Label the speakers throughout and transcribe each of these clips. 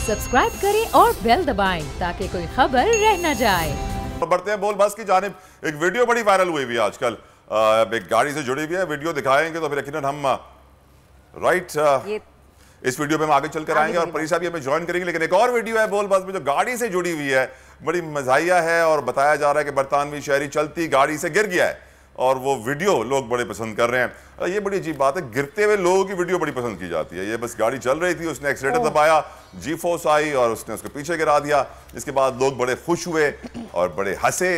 Speaker 1: Subscribe करें और bell दबाएं ताकि कोई खबर रह न जाए।
Speaker 2: बढ़ते हैं बोल बस की जानिब। एक वीडियो बड़ी वायरल हुई है आजकल, एक गाड़ी से जुड़ी हुई है। वीडियो दिखाएंगे तो फिर यकीनन हम इस वीडियो में हम आगे चलकर आएंगे और परीक्षा भी हमें ज्वाइन करेंगे। लेकिन एक और वीडियो है बोल बस में जो गाड़ी से जुड़ी हुई है, बड़ी मजाहिया है और बताया जा रहा है कि बरतानवी शहरी चलती गाड़ी से गिर गया है और वो वीडियो लोग बड़े पसंद कर रहे हैं। ये बड़ी अजीब बात है, गिरते हुए लोगों की वीडियो बड़ी पसंद की जाती है। ये बस गाड़ी चल रही थी, उसने एक्सीलेटर दबाया, जी फोर्स आई और उसने उसके पीछे गिरा दिया। जिसके बाद लोग बड़े खुश हुए और बड़े हंसे।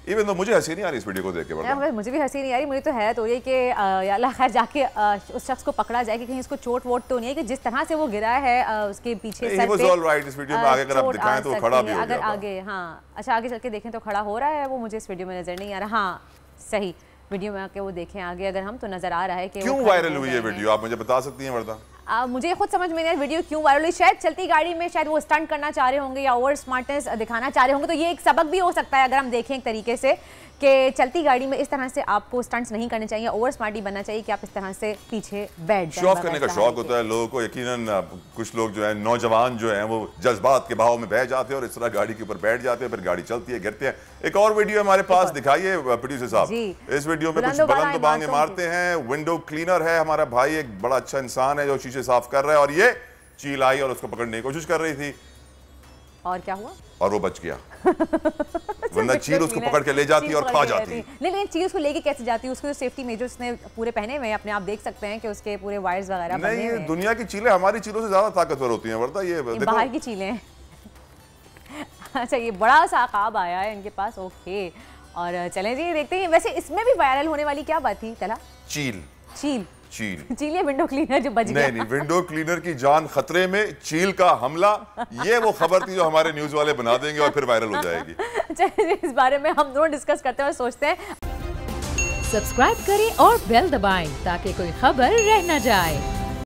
Speaker 2: इवन तो मुझे हंसी नहीं आ रही इस वीडियो को देख के।
Speaker 3: मुझे भी हंसी नहीं आ रही। मुझे तो हैरत हो रही है कि अल्लाह खैर जाके उस शख्स को पकड़ा जाए कि कहीं इसको चोट वोट तो नहीं है कि जिस तरह से वो गिरा है उसके पीछे सर पे।
Speaker 2: इस वीडियो में आगे अगर आप दिखाएं तो खड़ा भी हो
Speaker 3: अगर आगे अच्छा आगे चल के देखें तो खड़ा हो रहा है, वो मुझे इस वीडियो में नजर नहीं आ रहा। हाँ सही, वीडियो में आके वो देखें आगे अगर हम तो नजर आ रहा है कि
Speaker 2: क्यों वायरल हुई है वीडियो, आप मुझे बता सकती हैं वर्दा?
Speaker 3: मुझे खुद समझ में नहीं आया वीडियो क्यों वायरल हुई। शायद चलती गाड़ी में शायद वो स्टंट करना चाह रहे होंगे या ओवर स्मार्टनेस दिखाना चाह रहे होंगे। तो ये एक सबक भी हो सकता है अगर हम देखें एक तरीके से कि चलती गाड़ी में इस तरह से आपको स्टंट्स नहीं करने चाहिए, ओवर स्मार्ट ही बनना चाहिए कि आप इस तरह से पीछे बैठ जाएं।
Speaker 2: शो ऑफ करने का शौक होता है लोगों को यकीनन। कुछ लोग जो है नौजवान जो हैं वो जज्बात के बहाव में बह जाते हैं और इस तरह गाड़ी के ऊपर बैठ जाते हैं, फिर गाड़ी चलती है, गिरते हैं। एक और वीडियो हमारे पास दिखाइए प्रोड्यूसर साहब। इस वीडियो में कुछ बुलंद बांग इमारतें हैं, विंडो क्लीनर है हमारा भाई, एक बड़ा अच्छा इंसान है जो शीशे साफ कर रहा है और ये चील आई और उसको पकड़ने की कोशिश कर रही थी
Speaker 3: और क्या हुआ और
Speaker 2: वो बच गया। वरना चील उसको पकड़ के ले जाती और खा जाती।
Speaker 3: लेकिन चील उसको लेके कैसे जाती है? उसको जो सेफ्टी मेजर्स ने पूरे पहने हुए हैं अपने, आप देख सकते हैं कि उसके पूरे वायर्स वगैरह बने हुए हैं।
Speaker 2: दुनिया की चीलें हमारी चीलों से ज्यादा ताकतवर होती हैं वर्दा। ये
Speaker 3: बाहर की चीलें अच्छा ये बड़ा सा अकाब आया है इनके पास। ओके और चलें जी देखते हैं। वैसे इसमें भी वायरल होने वाली क्या बात थी तला?
Speaker 2: चील
Speaker 3: चील या विंडो क्लीनर जो बच गया?
Speaker 2: नहीं, विंडो क्लीनर की जान खतरे में, चील का हमला, ये वो खबर थी जो हमारे न्यूज वाले बना देंगे और फिर वायरल हो जाएगी।
Speaker 3: चलिए इस बारे में हम दोनों डिस्कस करते हैं और सोचते हैं।
Speaker 1: सब्सक्राइब करें और बेल दबाएं ताकि कोई खबर रह न जाए।